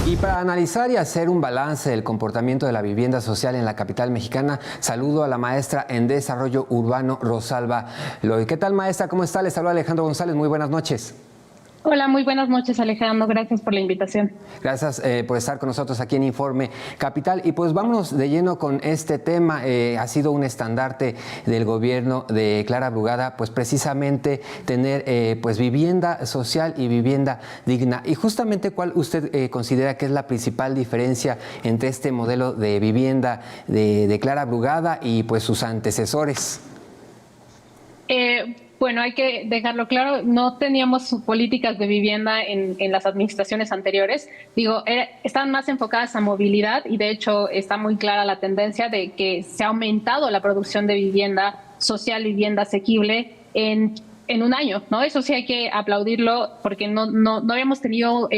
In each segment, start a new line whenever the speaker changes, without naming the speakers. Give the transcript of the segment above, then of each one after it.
Y para analizar y hacer un balance del comportamiento de la vivienda social en la capital mexicana, saludo a la maestra en Desarrollo Urbano, Rosalba Loy. ¿Qué tal, maestra? ¿Cómo está? Les saluda Alejandro González. Muy buenas noches.
Hola, muy buenas noches, Alejandro. Gracias por la invitación.
Gracias por estar con nosotros aquí en Informe Capital. Y pues vámonos de lleno con este tema. Ha sido un estandarte del gobierno de Clara Brugada, pues precisamente tener pues vivienda social y vivienda digna. Y justamente, ¿cuál usted considera que es la principal diferencia entre este modelo de vivienda de Clara Brugada y pues sus antecesores?
Bueno, hay que dejarlo claro, no teníamos políticas de vivienda en las administraciones anteriores. Digo, están más enfocadas a movilidad y de hecho está muy clara la tendencia de que se ha aumentado la producción de vivienda social, vivienda asequible en un año, ¿no? Eso sí hay que aplaudirlo porque no habíamos tenido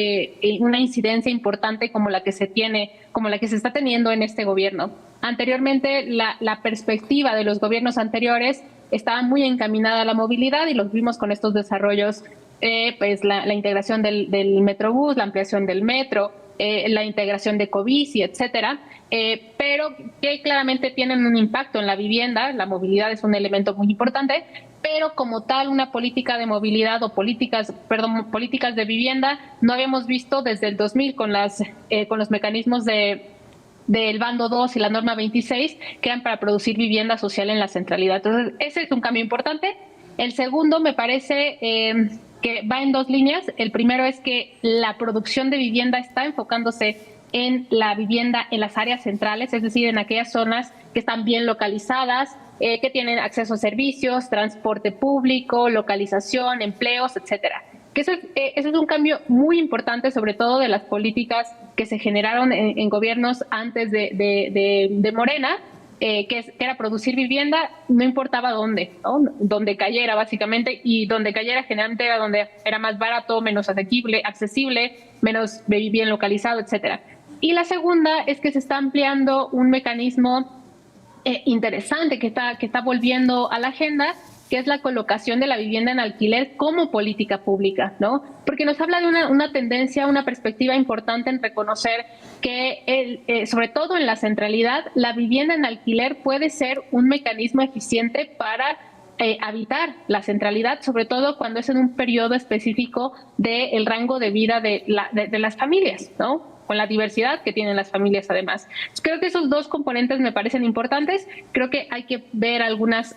una incidencia importante como la que se tiene, como la que se está teniendo en este gobierno. Anteriormente, la perspectiva de los gobiernos anteriores estaba muy encaminada a la movilidad y los vimos con estos desarrollos, pues la integración del Metrobús, la ampliación del metro, la integración de Cobici, etcétera, pero que claramente tienen un impacto en la vivienda. La movilidad es un elemento muy importante, pero como tal una política de movilidad o políticas de vivienda no habíamos visto desde el 2000 con los mecanismos del bando 2 y la norma 26, que eran para producir vivienda social en la centralidad. Entonces, ese es un cambio importante. El segundo me parece que va en dos líneas. El primero es que la producción de vivienda está enfocándose en la vivienda en las áreas centrales, es decir, en aquellas zonas que están bien localizadas, que tienen acceso a servicios, transporte público, localización, empleos, etcétera. Que eso es un cambio muy importante, sobre todo de las políticas que se generaron en gobiernos antes de Morena, que era producir vivienda, no importaba dónde, ¿no? Donde cayera básicamente, y donde cayera generalmente era donde era más barato, menos accesible, menos bien localizado, etcétera. Y la segunda es que se está ampliando un mecanismo interesante que está volviendo a la agenda, que es la colocación de la vivienda en alquiler como política pública, ¿no? Porque nos habla de una tendencia, una perspectiva importante en reconocer que, sobre todo en la centralidad, la vivienda en alquiler puede ser un mecanismo eficiente para habitar la centralidad, sobre todo cuando es en un periodo específico del rango de vida de las familias, ¿no? Con la diversidad que tienen las familias además. Creo que esos dos componentes me parecen importantes. Creo que hay que ver algunas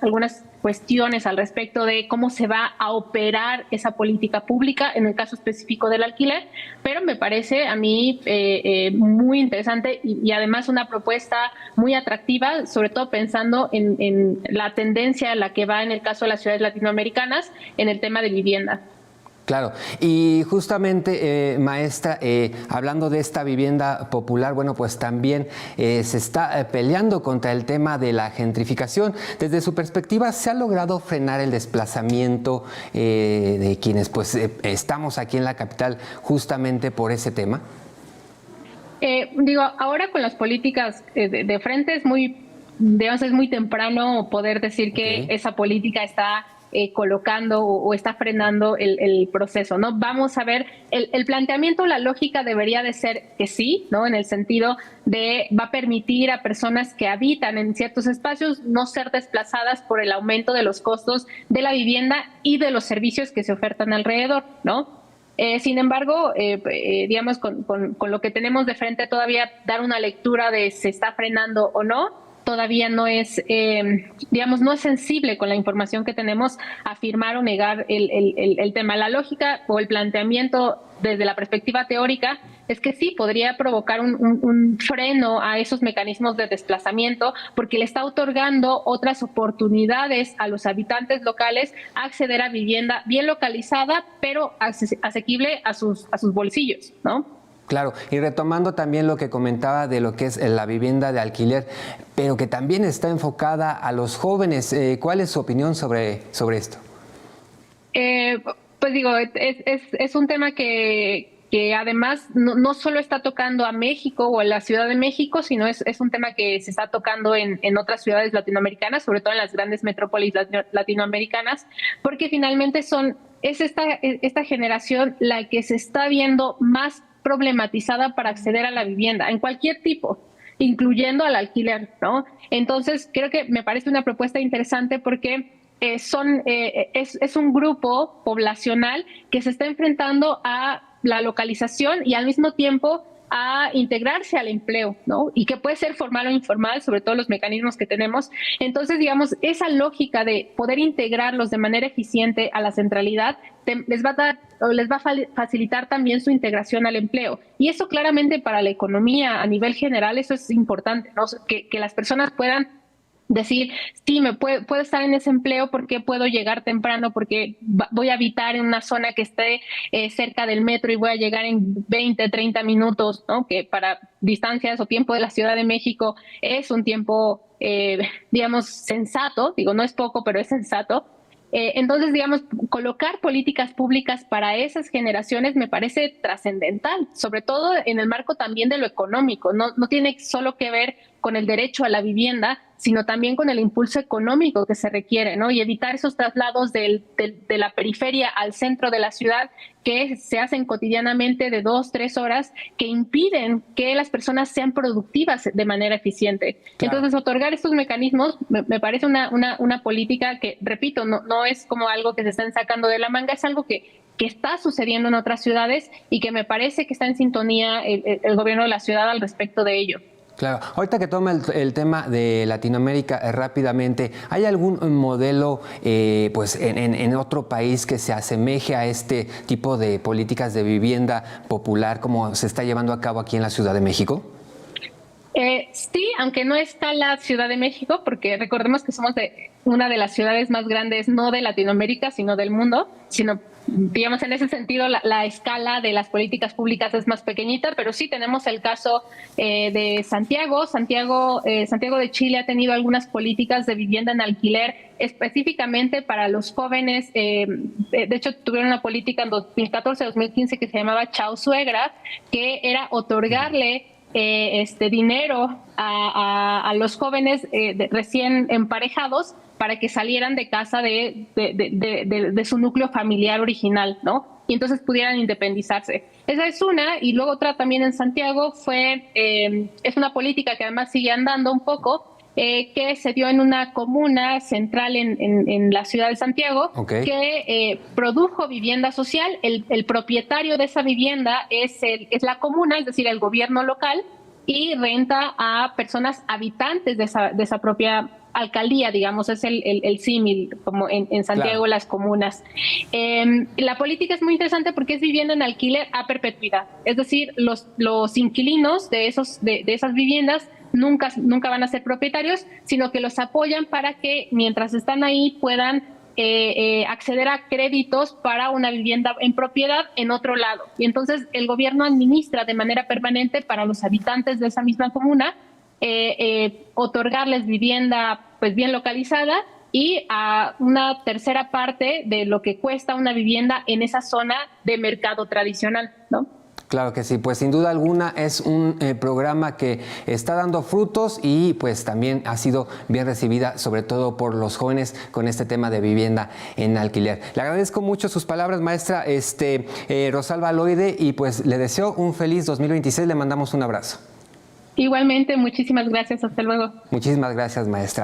cuestiones al respecto de cómo se va a operar esa política pública en el caso específico del alquiler, pero me parece a mí muy interesante y además una propuesta muy atractiva, sobre todo pensando en la tendencia a la que va en el caso de las ciudades latinoamericanas en el tema de vivienda.
Claro, y justamente, maestra, hablando de esta vivienda popular, bueno, pues también se está peleando contra el tema de la gentrificación. Desde su perspectiva, ¿se ha logrado frenar el desplazamiento de quienes pues estamos aquí en la capital justamente por ese tema?
Ahora con las políticas de frente es muy temprano poder decir que esa política está colocando o está frenando el proceso, ¿no? Vamos a ver, el planteamiento, la lógica debería de ser que sí, ¿no? En el sentido de va a permitir a personas que habitan en ciertos espacios no ser desplazadas por el aumento de los costos de la vivienda y de los servicios que se ofertan alrededor, ¿no? Sin embargo, digamos, con lo que tenemos de frente todavía dar una lectura de se está frenando o no, todavía no es, no es sensible con la información que tenemos afirmar o negar el tema. La lógica o el planteamiento desde la perspectiva teórica es que sí podría provocar un freno a esos mecanismos de desplazamiento porque le está otorgando otras oportunidades a los habitantes locales a acceder a vivienda bien localizada, pero asequible a sus bolsillos, ¿no?
Claro, y retomando también lo que comentaba de lo que es la vivienda de alquiler, pero que también está enfocada a los jóvenes. ¿Cuál es su opinión sobre esto?
Pues digo, es un tema que además no solo está tocando a México o a la Ciudad de México, sino es un tema que se está tocando en otras ciudades latinoamericanas, sobre todo en las grandes metrópolis latinoamericanas, porque finalmente es esta generación la que se está viendo más problematizada para acceder a la vivienda, en cualquier tipo, incluyendo al alquiler, ¿no? Entonces, creo que me parece una propuesta interesante porque es un grupo poblacional que se está enfrentando a la localización y al mismo tiempo a integrarse al empleo, ¿no? Y que puede ser formal o informal, sobre todo los mecanismos que tenemos. Entonces, digamos, esa lógica de poder integrarlos de manera eficiente a la centralidad les va a dar o les va a facilitar también su integración al empleo. Y eso claramente para la economía a nivel general, eso es importante, ¿no? Que las personas puedan decir, sí, puedo estar en ese empleo porque puedo llegar temprano, porque voy a habitar en una zona que esté cerca del metro y voy a llegar en 20, 30 minutos, ¿no? Que para distancias o tiempo de la Ciudad de México es un tiempo, digamos, sensato, digo, no es poco, pero es sensato. Entonces, digamos, colocar políticas públicas para esas generaciones me parece trascendental, sobre todo en el marco también de lo económico. No tiene solo que ver con el derecho a la vivienda, sino también con el impulso económico que se requiere, ¿no? Y evitar esos traslados de la periferia al centro de la ciudad que se hacen cotidianamente de 2, 3 horas, que impiden que las personas sean productivas de manera eficiente. Claro. Entonces, otorgar estos mecanismos me parece una política que, repito, no es como algo que se están sacando de la manga, es algo que está sucediendo en otras ciudades y que me parece que está en sintonía el gobierno de la ciudad al respecto de ello.
Claro. Ahorita que toma el tema de Latinoamérica rápidamente, ¿hay algún modelo pues en otro país que se asemeje a este tipo de políticas de vivienda popular como se está llevando a cabo aquí en la Ciudad de México?
Sí, aunque no está la Ciudad de México, porque recordemos que somos una de las ciudades más grandes, no de Latinoamérica, sino del mundo, sino, digamos, en ese sentido, la escala de las políticas públicas es más pequeñita, pero sí tenemos el caso de Santiago. Santiago de Chile ha tenido algunas políticas de vivienda en alquiler específicamente para los jóvenes. De hecho, tuvieron una política en 2014-2015 que se llamaba Chao Suegra, que era otorgarle dinero a los jóvenes recién emparejados para que salieran de casa de su núcleo familiar original, ¿no? Y entonces pudieran independizarse. Esa es una, y luego otra también en Santiago es una política que además sigue andando un poco, que se dio en una comuna central en la ciudad de Santiago, okay, que produjo vivienda social. El propietario de esa vivienda es la comuna, es decir, el gobierno local, y renta a personas habitantes de esa propia alcaldía, digamos, es el símil, como en Santiago, claro, las comunas. La política es muy interesante porque es vivienda en alquiler a perpetuidad, es decir, los inquilinos de esas viviendas nunca van a ser propietarios, sino que los apoyan para que mientras están ahí puedan acceder a créditos para una vivienda en propiedad en otro lado. Y entonces el gobierno administra de manera permanente para los habitantes de esa misma comuna, otorgarles vivienda pues bien localizada y a una tercera parte de lo que cuesta una vivienda en esa zona de mercado tradicional, ¿no?
Claro que sí, pues sin duda alguna es un programa que está dando frutos y pues también ha sido bien recibida, sobre todo por los jóvenes, con este tema de vivienda en alquiler. Le agradezco mucho sus palabras, maestra Rosalba Loide, y pues le deseo un feliz 2026, le mandamos un abrazo.
Igualmente, muchísimas gracias, hasta luego.
Muchísimas gracias, maestra.